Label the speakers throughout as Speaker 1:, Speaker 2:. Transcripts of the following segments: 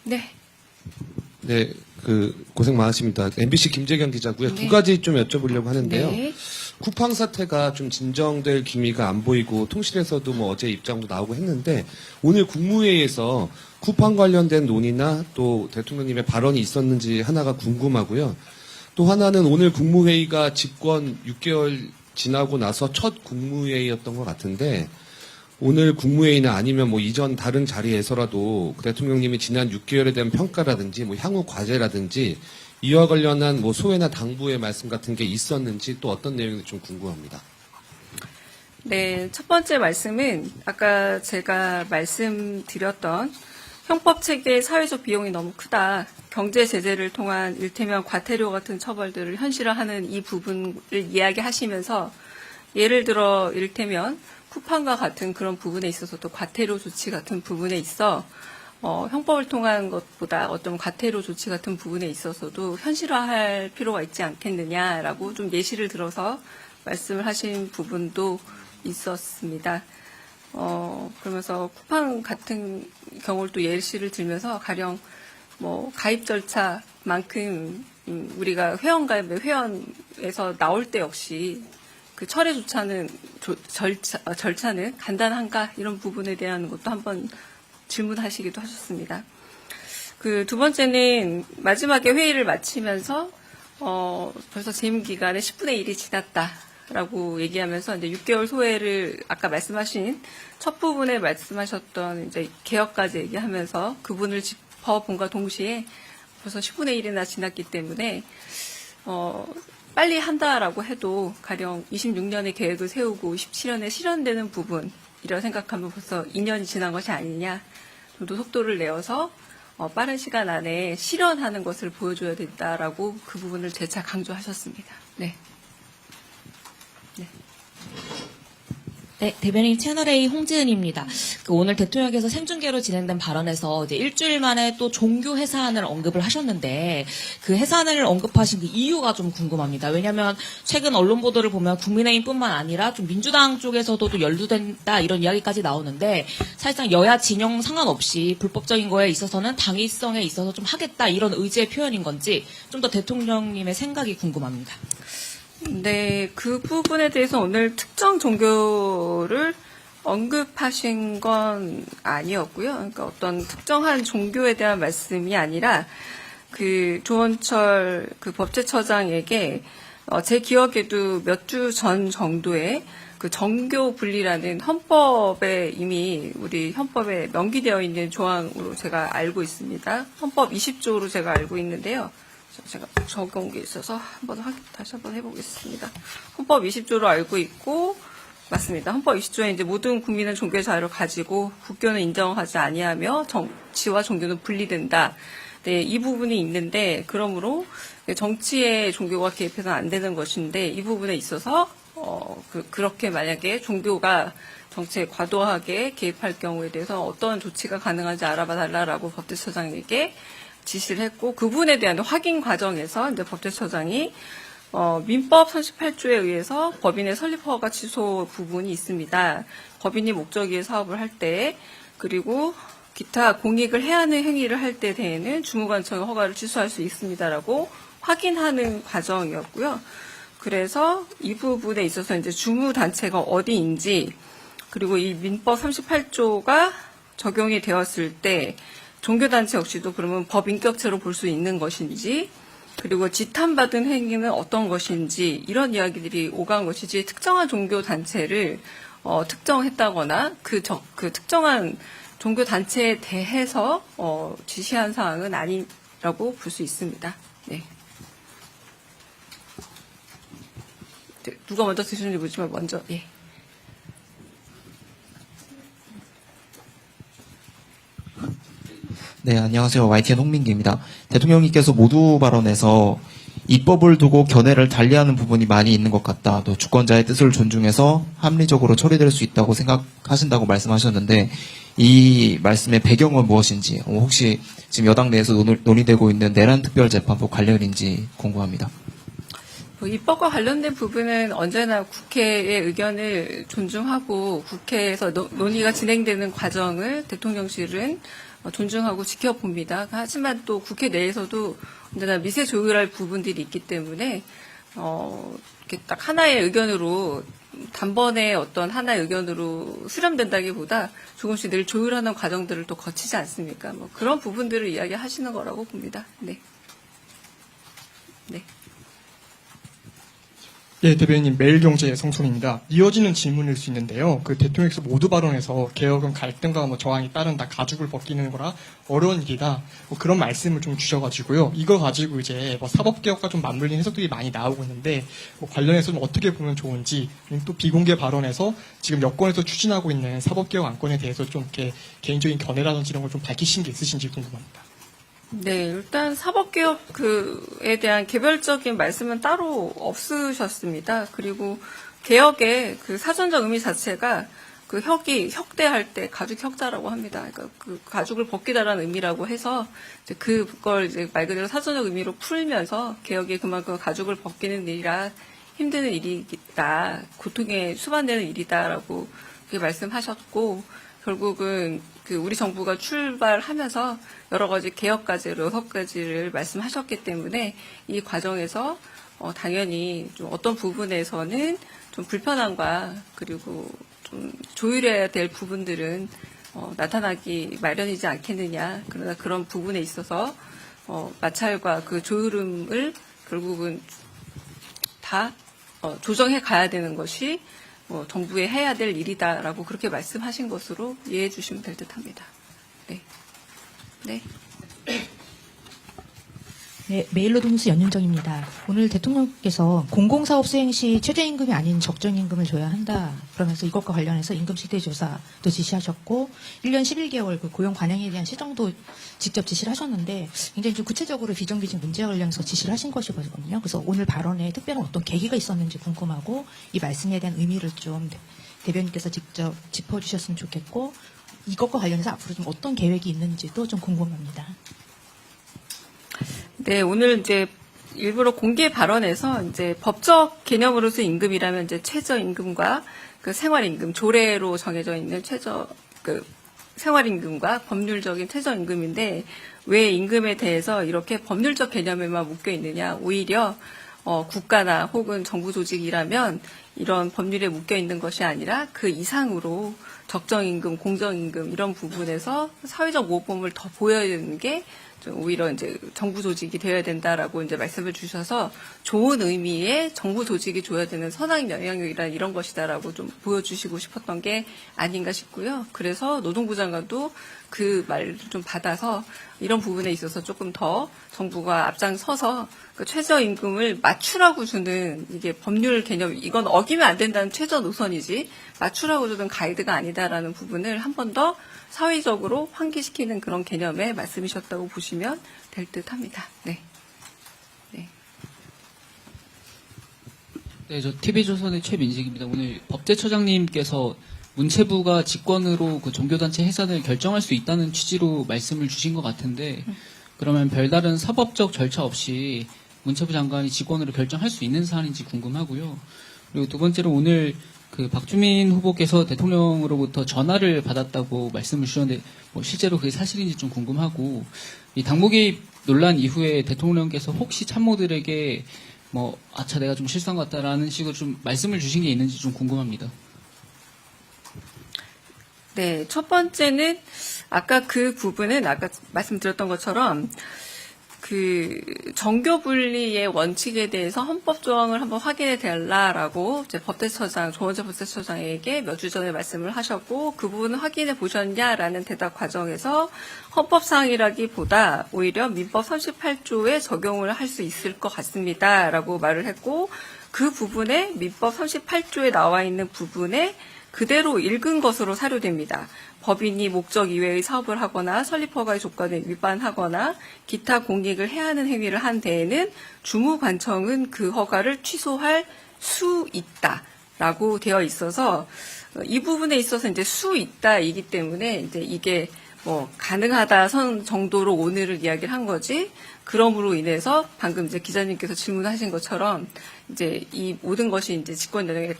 Speaker 1: 네.
Speaker 2: 네, 고생 많으십니다. MBC 김재경 기자고요.
Speaker 1: 네.
Speaker 2: 두 가지 좀 여쭤보려고 하는데요.
Speaker 1: 네.
Speaker 2: 쿠팡 사태가 좀 진정될 기미가 안 보이고 통실에서도 뭐 어제 입장도 나오고 했는데 오늘 국무회의에서 쿠팡 관련된 논의나 또 대통령님의 발언이 있었는지 하나가 궁금하고요. 또 하나는 오늘 국무회의가 집권 6개월 지나고 나서 첫 국무회의였던 것 같은데 오늘 국무회의나 아니면 뭐 이전 다른 자리에서라도 대통령님이 지난 6개월에 대한 평가라든지 뭐 향후 과제라든지 이와 관련한 뭐 소회나 당부의 말씀 같은 게 있었는지 또 어떤 내용인지 좀 궁금합니다.
Speaker 1: 네, 첫 번째 말씀은 아까 제가 말씀드렸던 형법 체계의 사회적 비용이 너무 크다. 경제 제재를 통한 일테면 과태료 같은 처벌들을 현실화하는 이 부분을 이야기하시면서 예를 들어 일테면 쿠팡과 같은 그런 부분에 있어서도 과태료 조치 같은 부분에 있어 형법을 통한 것보다 어떤 과태료 조치 같은 부분에 있어서도 현실화할 필요가 있지 않겠느냐라고 좀 예시를 들어서 말씀을 하신 부분도 있었습니다. 그러면서 쿠팡 같은 경우를 또 예시를 들면서 가령 뭐 가입 절차만큼 우리가 회원에서 나올 때 역시 그 철회 절차는 간단한가 이런 부분에 대한 것도 한번 질문하시기도 하셨습니다. 그 두 번째는 마지막에 회의를 마치면서 벌써 재임 기간의 10분의 1이 지났다라고 얘기하면서 이제 6개월 소회를 아까 말씀하신 첫 부분에 말씀하셨던 이제 개혁까지 얘기하면서 그분을 짚어본과 동시에 벌써 10분의 1이나 지났기 때문에 빨리 한다라고 해도 가령 26년에 계획을 세우고 27년에 실현되는 부분이라고 생각하면 벌써 2년이 지난 것이 아니냐. 좀 더 속도를 내어서 빠른 시간 안에 실현하는 것을 보여줘야 된다라고 그 부분을 재차 강조하셨습니다. 네.
Speaker 3: 네, 대변인 채널A 홍지은입니다. 오늘 대통령께서 생중계로 진행된 발언에서 이제 일주일 만에 또 종교 해산을 언급을 하셨는데 그 해산을 언급하신 그 이유가 좀 궁금합니다. 왜냐하면 최근 언론 보도를 보면 국민의힘뿐만 아니라 좀 민주당 쪽에서도 또 연루된다 이런 이야기까지 나오는데 사실상 여야 진영 상관없이 불법적인 거에 있어서는 당위성에 있어서 좀 하겠다 이런 의지의 표현인 건지 좀 더 대통령님의 생각이 궁금합니다.
Speaker 1: 네, 그 부분에 대해서 오늘 특정 종교를 언급하신 건 아니었고요. 그러니까 어떤 특정한 종교에 대한 말씀이 아니라 그 조원철 그 법제처장에게 제 기억에도 몇 주 전 정도에 그 정교 분리라는 헌법에 이미 우리 헌법에 명기되어 있는 조항으로 제가 알고 있습니다. 헌법 20조로 제가 알고 있는데요. 제가 적은 게 있어서 다시 한번 해보겠습니다. 헌법 20조로 알고 있고, 맞습니다. 헌법 20조에 이제 모든 국민은 종교의 자유를 가지고 국교는 인정하지 아니하며 정치와 종교는 분리된다. 네, 이 부분이 있는데, 그러므로 정치에 종교가 개입해서는 안 되는 것인데, 이 부분에 있어서, 그렇게 만약에 종교가 정치에 과도하게 개입할 경우에 대해서 어떤 조치가 가능한지 알아봐 달라라고 법제처장에게 지시를 했고 그분에 대한 확인 과정에서 이제 법제처장이 민법 38조에 의해서 법인의 설립 허가 취소 부분이 있습니다. 법인이 목적의 사업을 할 때 그리고 기타 공익을 해하는 행위를 할 때 대해는 주무관청의 허가를 취소할 수 있습니다라고 확인하는 과정이었고요. 그래서 이 부분에 있어서 이제 주무단체가 어디인지 그리고 이 민법 38조가 적용이 되었을 때 종교단체 역시도 그러면 법인격체로 볼 수 있는 것인지 그리고 지탄받은 행위는 어떤 것인지 이런 이야기들이 오간 것이지 특정한 종교단체를 특정했다거나 그 특정한 종교단체에 대해서 지시한 사항은 아니라고 볼 수 있습니다. 네. 누가 먼저 드시는지 모르지만 먼저 예.
Speaker 4: 네, 안녕하세요. YTN 홍민기입니다. 대통령님께서 모두 발언에서 입법을 두고 견해를 달리하는 부분이 많이 있는 것 같다. 또 주권자의 뜻을 존중해서 합리적으로 처리될 수 있다고 생각하신다고 말씀하셨는데 이 말씀의 배경은 무엇인지 혹시 지금 여당 내에서 논의되고 있는 내란 특별재판법 관련인지 궁금합니다.
Speaker 1: 입법과 관련된 부분은 언제나 국회의 의견을 존중하고 국회에서 논의가 진행되는 과정을 대통령실은 존중하고 지켜봅니다. 하지만 또 국회 내에서도 언제나 미세 조율할 부분들이 있기 때문에 이렇게 딱 하나의 의견으로 단번에 어떤 하나의 의견으로 수렴된다기보다 조금씩 늘 조율하는 과정들을 또 거치지 않습니까? 뭐 그런 부분들을 이야기하시는 거라고 봅니다. 네. 네.
Speaker 5: 네, 대변인님 매일경제 성송입니다. 이어지는 질문일 수 있는데요. 그 대통령께서 모두 발언에서 개혁은 갈등과 저항이 따른다, 가죽을 벗기는 거라 어려운 일이다. 그런 말씀을 좀 주셔가지고요. 이거 가지고 이제 사법개혁과 좀 맞물린 해석들이 많이 나오고 있는데 관련해서 좀 어떻게 보면 좋은지, 또 비공개 발언에서 지금 여권에서 추진하고 있는 사법개혁 안건에 대해서 좀 이렇게 개인적인 견해라든지 이런 걸 좀 밝히신 게 있으신지 궁금합니다.
Speaker 1: 네, 일단 사법개혁에 대한 개별적인 말씀은 따로 없으셨습니다. 그리고 개혁의 그 사전적 의미 자체가 그 혁대할 때 가죽 혁자라고 합니다. 그러니까 그 가죽을 벗기다라는 의미라고 해서 이제 그걸 이제 말 그대로 사전적 의미로 풀면서 개혁이 그만큼 가죽을 벗기는 일이라 힘든 일이다, 고통에 수반되는 일이다라고 그렇게 말씀하셨고, 결국은 그 우리 정부가 출발하면서 여러 가지 개혁 과제로 6가지를 말씀하셨기 때문에 이 과정에서 당연히 좀 어떤 부분에서는 좀 불편함과 그리고 좀 조율해야 될 부분들은 나타나기 마련이지 않겠느냐. 그러나 그런 부분에 있어서 마찰과 그 조율음을 결국은 다 조정해 가야 되는 것이 정부에 해야 될 일이다라고 그렇게 말씀하신 것으로 이해해 주시면 될 듯합니다. 네. 네.
Speaker 6: 네, 메일노동뉴스 연윤정입니다. 오늘 대통령께서 공공사업 수행 시 최저임금이 아닌 적정임금을 줘야 한다. 그러면서 이것과 관련해서 임금 실태조사도 지시하셨고 1년 11개월 그 고용 관행에 대한 시정도 직접 지시를 하셨는데 굉장히 좀 구체적으로 비정규직 문제와 관련해서 지시를 하신 것이거든요. 그래서 오늘 발언에 특별한 어떤 계기가 있었는지 궁금하고 이 말씀에 대한 의미를 좀 대변인께서 직접 짚어주셨으면 좋겠고 이것과 관련해서 앞으로 좀 어떤 계획이 있는지도 좀 궁금합니다.
Speaker 1: 네, 오늘 이제 일부러 공개 발언에서 이제 법적 개념으로서 임금이라면 이제 최저임금과 그 생활임금, 조례로 정해져 있는 생활임금과 법률적인 최저임금인데 왜 임금에 대해서 이렇게 법률적 개념에만 묶여 있느냐. 오히려 국가나 혹은 정부 조직이라면 이런 법률에 묶여 있는 것이 아니라 그 이상으로 적정임금, 공정임금 이런 부분에서 사회적 모범을 더 보여야 되는 게 오히려 이제 정부 조직이 되어야 된다라고 이제 말씀을 주셔서 좋은 의미의 정부 조직이 줘야 되는 선한 영향력이란 이런 것이다라고 좀 보여주시고 싶었던 게 아닌가 싶고요. 그래서 노동부 장관도 그 말을 좀 받아서 이런 부분에 있어서 조금 더 정부가 앞장서서 그 최저임금을 맞추라고 주는 이게 법률 개념, 이건 어기면 안 된다는 최저 노선이지 맞추라고 주는 가이드가 아니다라는 부분을 한 번 더 사회적으로 환기시키는 그런 개념의 말씀이셨다고 보시면 될 듯합니다. 네. 네.
Speaker 7: 네, 저 TV조선의 최민식입니다. 오늘 법제처장님께서 문체부가 직권으로 그 종교단체 해산을 결정할 수 있다는 취지로 말씀을 주신 것 같은데, 그러면 별다른 사법적 절차 없이 문체부 장관이 직권으로 결정할 수 있는 사안인지 궁금하고요. 그리고 두 번째로 오늘 그 박주민 후보께서 대통령으로부터 전화를 받았다고 말씀을 주셨는데 실제로 그게 사실인지 좀 궁금하고, 이 당무 개입 논란 이후에 대통령께서 혹시 참모들에게 아차 내가 좀 실수한 것 같다라는 식으로 좀 말씀을 주신 게 있는지 좀 궁금합니다.
Speaker 1: 네, 첫 번째는 아까 그 부분은 아까 말씀드렸던 것처럼 그 정교 분리의 원칙에 대해서 헌법 조항을 한번 확인해 달라라고 이제 법제처장, 조원재 법제처장에게 몇 주 전에 말씀을 하셨고 그 부분을 확인해 보셨냐라는 대답 과정에서 헌법사항이라기보다 오히려 민법 38조에 적용을 할 수 있을 것 같습니다라고 말을 했고 그 부분에 민법 38조에 나와 있는 부분에 그대로 읽은 것으로 사료됩니다. 법인이 목적 이외의 사업을 하거나 설립허가의 조건을 위반하거나 기타 공익을 해하는 행위를 한 데에는 주무관청은 그 허가를 취소할 수 있다라고 되어 있어서 이 부분에 있어서 이제 수 있다이기 때문에 이제 이게 가능하다 선 정도로 오늘을 이야기를 한 거지. 그럼으로 인해서 방금 이제 기자님께서 질문하신 것처럼 이제 이 모든 것이 이제 직권 연영에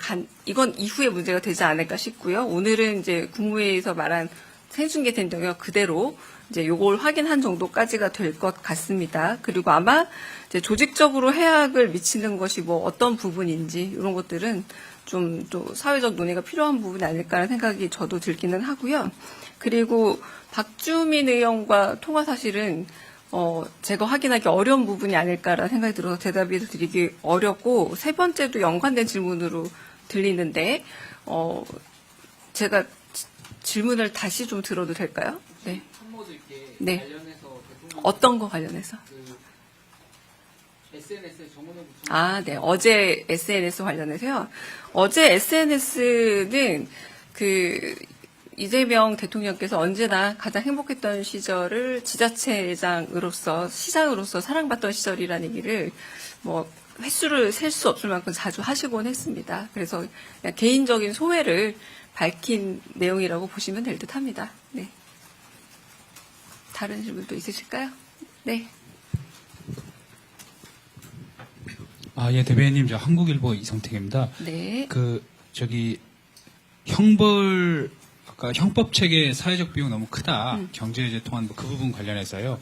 Speaker 1: 이건 이후에 문제가 되지 않을까 싶고요. 오늘은 이제 국무회의에서 말한 생중계된 영역 그대로 이제 요걸 확인한 정도까지가 될 것 같습니다. 그리고 아마 이제 조직적으로 해악을 미치는 것이 뭐 어떤 부분인지 이런 것들은 좀 또 사회적 논의가 필요한 부분이 아닐까라는 생각이 저도 들기는 하고요. 그리고 박주민 의원과 통화 사실은 제가 확인하기 어려운 부분이 아닐까라는 생각이 들어서 대답이 드리기 어렵고 세 번째도 연관된 질문으로 들리는데 제가 질문을 다시 좀 들어도 될까요? 네. 네.
Speaker 7: 관련해서
Speaker 1: 어떤 거 관련해서?
Speaker 7: SNS에 정원을 붙인
Speaker 1: 아, 네. 어제 SNS 관련해서요. 어제 SNS는 이재명 대통령께서 언제나 가장 행복했던 시절을 지자체장으로서, 시장으로서 사랑받던 시절이라는 얘기를 뭐 횟수를 셀 수 없을 만큼 자주 하시곤 했습니다. 그래서 그냥 개인적인 소회를 밝힌 내용이라고 보시면 될 듯 합니다. 네. 다른 질문도 있으실까요? 네.
Speaker 8: 예, 대변인님, 저 한국일보 이성택입니다.
Speaker 1: 네.
Speaker 8: 아까 형법 체계 사회적 비용 너무 크다. 경제제 통한 그 부분 관련해서요.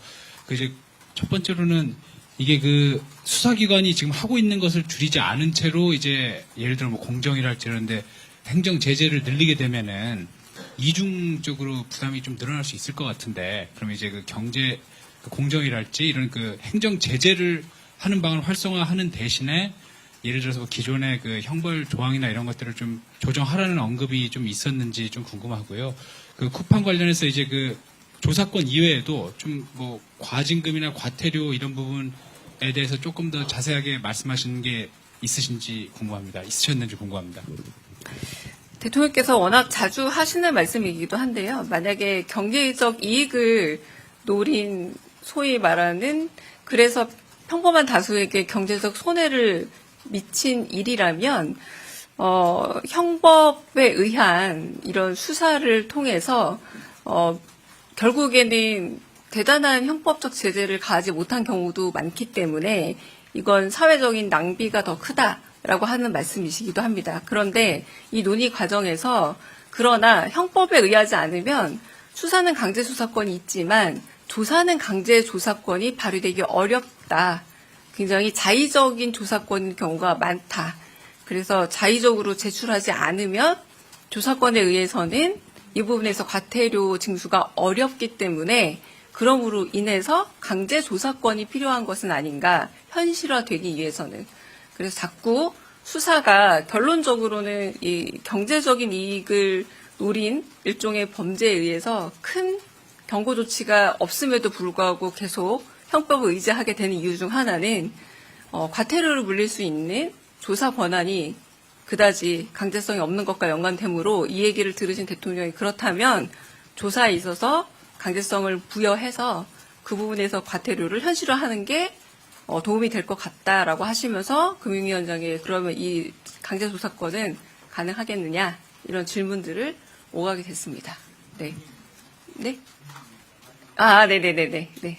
Speaker 8: 첫 번째로는 이게 수사기관이 지금 하고 있는 것을 줄이지 않은 채로 이제 예를 들어 뭐 공정이랄지 이런데 행정 제재를 늘리게 되면은 이중적으로 부담이 좀 늘어날 수 있을 것 같은데, 그러면 이제 경제, 공정이랄지 이런 행정 제재를 하는 방을 활성화하는 대신에 예를 들어서 기존의 형벌 조항이나 이런 것들을 좀 조정하라는 언급이 좀 있었는지 좀 궁금하고요. 쿠팡 관련해서 이제 조사권 이외에도 좀 뭐 과징금이나 과태료 이런 부분에 대해서 조금 더 자세하게 말씀하시는 게 있으셨는지 궁금합니다.
Speaker 1: 대통령께서 워낙 자주 하시는 말씀이기도 한데요. 만약에 경제적 이익을 노린 소위 말하는 그래서 평범한 다수에게 경제적 손해를 미친 일이라면 형법에 의한 이런 수사를 통해서 결국에는 대단한 형법적 제재를 가하지 못한 경우도 많기 때문에 이건 사회적인 낭비가 더 크다라고 하는 말씀이시기도 합니다. 그런데 이 논의 과정에서 그러나 형법에 의하지 않으면 수사는 강제 수사권이 있지만 조사는 강제 조사권이 발휘되기 어렵다. 굉장히 자의적인 조사권인 경우가 많다. 그래서 자의적으로 제출하지 않으면 조사권에 의해서는 이 부분에서 과태료 징수가 어렵기 때문에 그러므로 인해서 강제 조사권이 필요한 것은 아닌가, 현실화되기 위해서는. 그래서 자꾸 수사가 결론적으로는 이 경제적인 이익을 노린 일종의 범죄에 의해서 큰 경고 조치가 없음에도 불구하고 계속 형법을 의지하게 되는 이유 중 하나는 과태료를 물릴 수 있는 조사 권한이 그다지 강제성이 없는 것과 연관되므로 이 얘기를 들으신 대통령이 그렇다면 조사에 있어서 강제성을 부여해서 그 부분에서 과태료를 현실화하는 게 도움이 될 것 같다라고 하시면서 금융위원장에 그러면 이 강제조사권은 가능하겠느냐 이런 질문들을 오가게 됐습니다. 네. 네? 네네네네. 네.